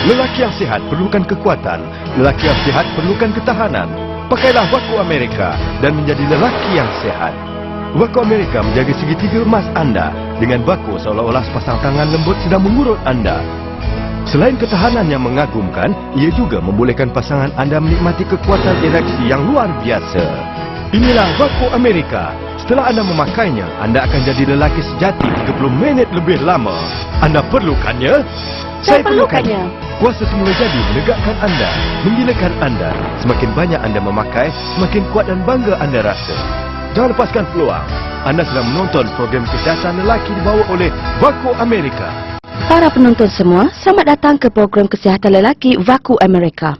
Lelaki yang sihat perlukan kekuatan. Lelaki yang sihat perlukan ketahanan. Pakailah Waku Amerika dan menjadi lelaki yang sihat. Waku Amerika menjaga segitiga emas anda. Dengan Waku seolah-olah sepasang tangan lembut sedang mengurut anda. Selain ketahanan yang mengagumkan, ia juga membolehkan pasangan anda menikmati kekuatan ereksi yang luar biasa. Inilah Waku Amerika. Setelah anda memakainya, anda akan jadi lelaki sejati 30 minit lebih lama. Anda perlukannya? Saya perlukannya. Kuasa semula jadi menegakkan anda, menggilakan anda. Semakin banyak anda memakai, semakin kuat dan bangga anda rasa. Jangan lepaskan peluang. Anda sedang menonton program kesihatan lelaki dibawa oleh Waku Amerika. Para penonton semua, selamat datang ke program kesihatan lelaki Waku Amerika.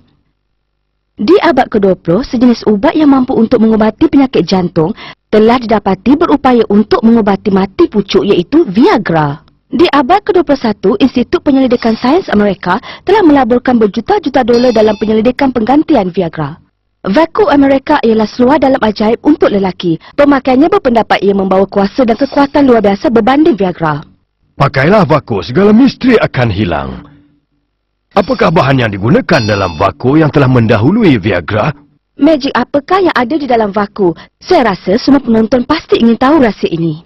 Di abad ke-20, sejenis ubat yang mampu untuk mengubati penyakit jantung telah didapati berupaya untuk mengubati mati pucuk, iaitu Viagra. Di abad ke-21, Institut Penyelidikan Sains Amerika telah melaburkan berjuta-juta dolar dalam penyelidikan penggantian Viagra. Waku Amerika ialah seluar dalam ajaib untuk lelaki. Pemakaiannya berpendapat ia membawa kuasa dan kekuatan luar biasa berbanding Viagra. Pakailah Waku, segala misteri akan hilang. Apakah bahan yang digunakan dalam Waku yang telah mendahului Viagra? Magic apakah yang ada di dalam Waku? Saya rasa semua penonton pasti ingin tahu rahsia ini.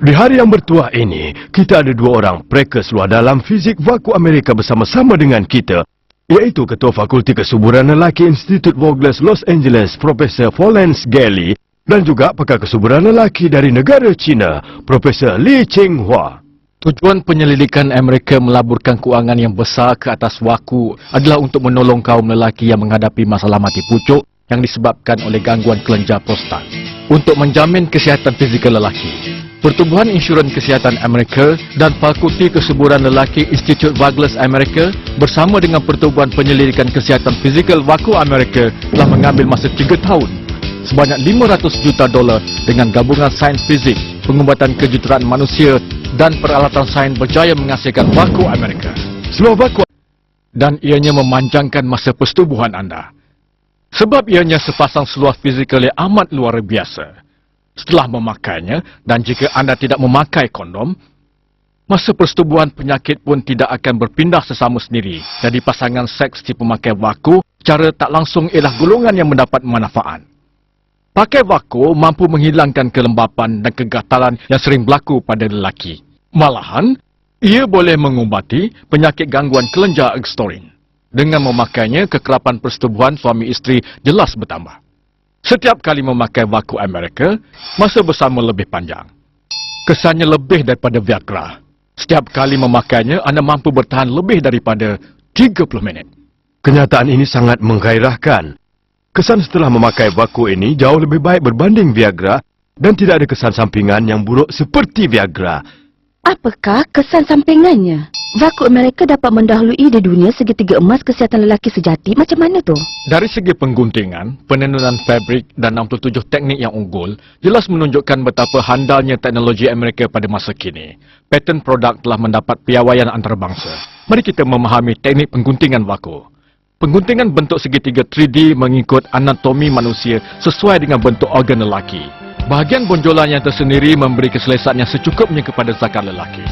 Di hari yang bertuah ini, kita ada dua orang prekas luar dalam fizik Waku Amerika bersama-sama dengan kita, iaitu Ketua Fakulti Kesuburan Lelaki Institut Vogler Los Angeles, Profesor Florence Gelly, dan juga pakar kesuburan lelaki dari negara China, Profesor Li Qinghua. Tujuan penyelidikan Amerika melaburkan kewangan yang besar ke atas Waku adalah untuk menolong kaum lelaki yang menghadapi masalah mati pucuk yang disebabkan oleh gangguan kelenjar prostat. Untuk menjamin kesihatan fizikal lelaki, Pertubuhan Insuran Kesihatan Amerika dan Fakulti Kesuburan Lelaki Institut Vogler Amerika bersama dengan Pertubuhan Penyelidikan Kesihatan Fizikal Waku Amerika telah mengambil masa 3 tahun sebanyak $500 juta dengan gabungan sains fizik, pengubatan kejuruteraan manusia dan peralatan sains berjaya menghasilkan Waku Amerika. Seluar Waku Dan ianya memanjangkan masa persetubuhan anda. Sebab ianya sepasang seluar fizikal yang amat luar biasa. Setelah memakainya, dan jika anda tidak memakai kondom, masa persetubuhan penyakit pun tidak akan berpindah sesama sendiri. Jadi pasangan seks si pemakai Waku secara tak langsung ialah golongan yang mendapat manfaat. Pakai Waku mampu menghilangkan kelembapan dan kegatalan yang sering berlaku pada lelaki. Malahan, ia boleh mengubati penyakit gangguan kelenjar ekstorin. Dengan memakainya, kekerapan persetubuhan suami isteri jelas bertambah. Setiap kali memakai Waku Amerika, masa bersama lebih panjang. Kesannya lebih daripada Viagra. Setiap kali memakainya, anda mampu bertahan lebih daripada 30 minit. Kenyataan ini sangat menggairahkan. Kesan setelah memakai Waku ini jauh lebih baik berbanding Viagra dan tidak ada kesan sampingan yang buruk seperti Viagra. Apakah kesan sampingannya? Waku Amerika dapat mendahului di dunia segitiga emas kesihatan lelaki sejati. Macam mana tu? Dari segi pengguntingan, penenunan fabrik dan 67 teknik yang unggul jelas menunjukkan betapa handalnya teknologi Amerika pada masa kini. Paten produk telah mendapat piawaian antarabangsa. Mari kita memahami teknik pengguntingan Waku. Pengguntingan bentuk segitiga 3D mengikut anatomi manusia sesuai dengan bentuk organ lelaki. Bahagian bonjolan yang tersendiri memberi keselesaan yang secukupnya kepada zakat lelaki.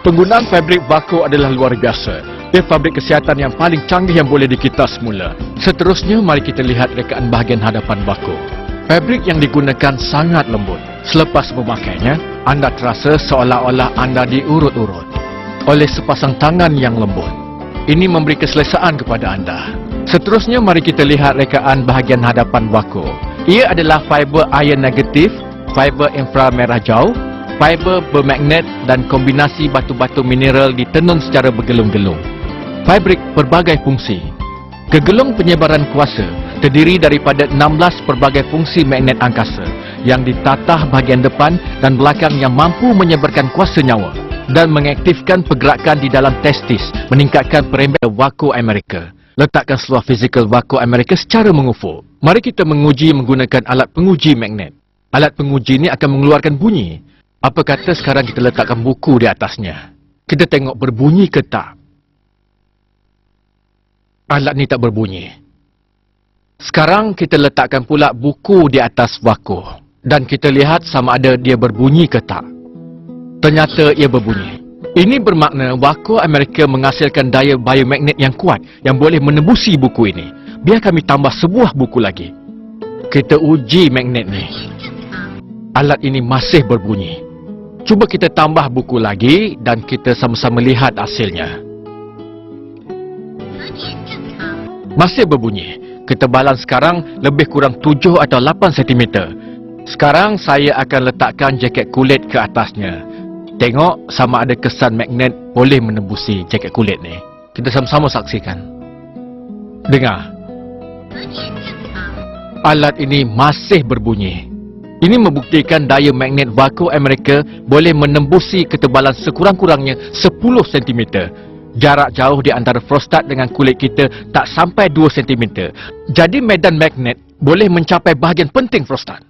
Penggunaan fabrik Waku adalah luar biasa. Ia fabrik kesihatan yang paling canggih yang boleh dikita semula. Seterusnya, mari kita lihat rekaan bahagian hadapan Waku. Fabrik yang digunakan sangat lembut. Selepas memakainya, anda terasa seolah-olah anda diurut-urut oleh sepasang tangan yang lembut. Ini memberi keselesaan kepada anda. Seterusnya, mari kita lihat rekaan bahagian hadapan Waku. Ia adalah fiber ion negatif, fiber inframerah jauh, fiber bermagnet dan kombinasi batu-batu mineral ditenun secara bergelung-gelung. Fabrik berbagai fungsi. Kegelung penyebaran kuasa terdiri daripada 16 pelbagai fungsi magnet angkasa yang ditatah bahagian depan dan belakang yang mampu menyebarkan kuasa nyawa dan mengaktifkan pergerakan di dalam testis, meningkatkan perempuan Waku Amerika. Letakkan seluar fizikal Waku Amerika secara mengufuk. Mari kita menguji menggunakan alat penguji magnet. Alat penguji ini akan mengeluarkan bunyi. Apa kata sekarang kita letakkan buku di atasnya? Kita tengok berbunyi ke tak? Alat ni tak berbunyi. Sekarang kita letakkan pula buku di atas Waku. Dan kita lihat sama ada dia berbunyi ke tak. Ternyata ia berbunyi. Ini bermakna Waku Amerika menghasilkan daya biomagnet yang kuat yang boleh menembusi buku ini. Biar kami tambah sebuah buku lagi. Kita uji magnet ni. Alat ini masih berbunyi. Cuba kita tambah buku lagi dan kita sama-sama lihat hasilnya. Masih berbunyi. Ketebalan sekarang lebih kurang 7 atau 8 cm. Sekarang saya akan letakkan jaket kulit ke atasnya. Tengok sama ada kesan magnet boleh menembusi jaket kulit ni. Kita sama-sama saksikan. Dengar. Alat ini masih berbunyi. Ini membuktikan daya magnet Waku Amerika boleh menembusi ketebalan sekurang-kurangnya 10 cm. Jarak jauh di antara frostat dengan kulit kita tak sampai 2 cm. Jadi medan magnet boleh mencapai bahagian penting frostat.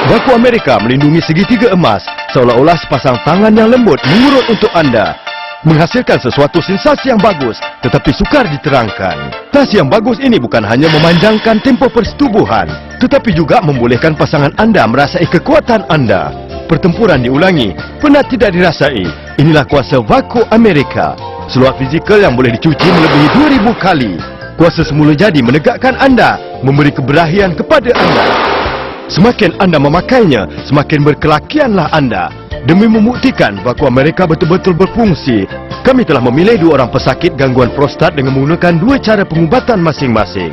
Waku Amerika melindungi segitiga emas seolah-olah sepasang tangan yang lembut mengurut untuk anda. Menghasilkan sesuatu sensasi yang bagus tetapi sukar diterangkan. Tas yang bagus ini bukan hanya memanjangkan tempoh persetubuhan tetapi juga membolehkan pasangan anda merasai kekuatan anda. Pertempuran diulangi, penat tidak dirasai. Inilah kuasa Waku Amerika. Seluar fizikal yang boleh dicuci melebihi 2000 kali. Kuasa semula jadi menegakkan anda, memberi keberahian kepada anda. Semakin anda memakainya, semakin berkelakianlah anda. Demi membuktikan Waku Amerika betul-betul berfungsi, kami telah memilih 2 orang pesakit gangguan prostat dengan menggunakan 2 cara pengubatan masing-masing.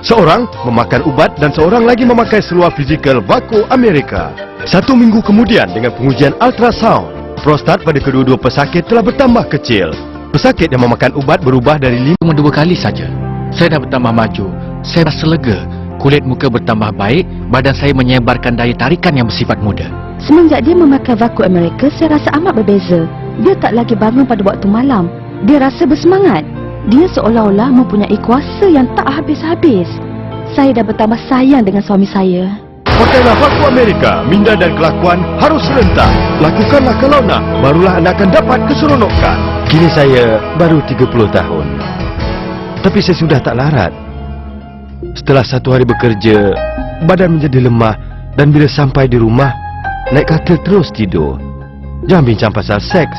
Seorang memakan ubat dan seorang lagi memakai seluar fizikal Waku Amerika. 1 minggu kemudian dengan pengujian ultrasound, prostat pada kedua-dua pesakit telah bertambah kecil. Pesakit yang memakan ubat berubah dari 2 kali saja. Saya dah bertambah maju. Saya rasa lega. Kulit muka bertambah baik, badan saya menyebarkan daya tarikan yang bersifat muda. Semenjak dia memakai Waku Amerika, saya rasa amat berbeza. Dia tak lagi bangun pada waktu malam. Dia rasa bersemangat. Dia seolah-olah mempunyai kuasa yang tak habis-habis. Saya dah bertambah sayang dengan suami saya. Pakailah Waku Amerika, minda dan kelakuan harus serentak. Lakukanlah kalau nak, barulah anda akan dapat keseronokan. Kini saya baru 30 tahun. Tapi saya sudah tak larat. Setelah 1 hari bekerja, badan menjadi lemah dan bila sampai di rumah, naik katil terus tidur. Jangan bincang pasal seks.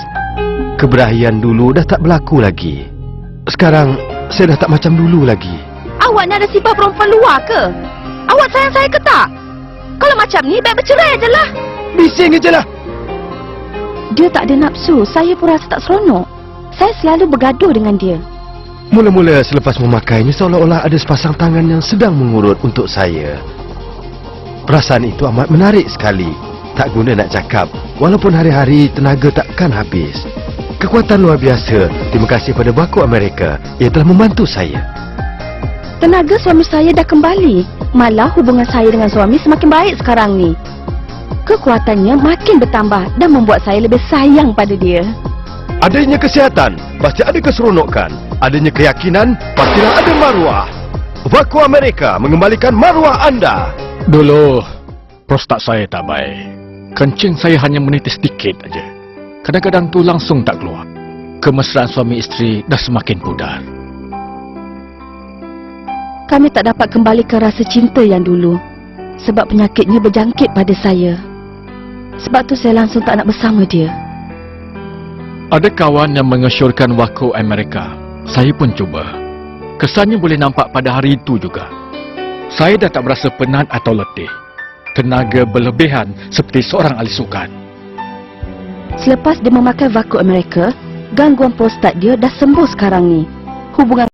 Keberahian dulu dah tak berlaku lagi. Sekarang, saya dah tak macam dulu lagi. Awak ni ada sifat perempuan luar ke? Awak sayang saya ke tak? Kalau macam ni, baik bercerai je lah. Bising je lah. Dia tak ada nafsu, saya pun rasa tak seronok. Saya selalu bergaduh dengan dia. Mula-mula selepas memakainya seolah-olah ada sepasang tangan yang sedang mengurut untuk saya. Perasaan itu amat menarik sekali. Tak guna nak cakap, walaupun hari-hari tenaga takkan habis. Kekuatan luar biasa, terima kasih pada Waku Amerika. Ia telah membantu saya. Tenaga suami saya dah kembali. Malah hubungan saya dengan suami semakin baik sekarang ni. Kekuatannya makin bertambah dan membuat saya lebih sayang pada dia. Adanya kesihatan, pasti ada keseronokan. Adanya keyakinan, pastilah ada maruah. Waku Amerika mengembalikan maruah anda. Dulu, prostat saya tak baik. Kencing saya hanya menitis sedikit aja. Kadang-kadang tu langsung tak keluar. Kemesraan suami isteri dah semakin pudar. Kami tak dapat kembalikan rasa cinta yang dulu. Sebab penyakitnya berjangkit pada saya. Sebab tu saya langsung tak nak bersama dia. Ada kawan yang mengesyorkan Waku Amerika. Saya pun cuba. Kesannya boleh nampak pada hari itu juga. Saya dah tak berasa penat atau letih. Tenaga berlebihan seperti seorang ahli sukan. Selepas dia memakai Waku Amerika, gangguan prostat dia dah sembuh sekarang ni. Hubungan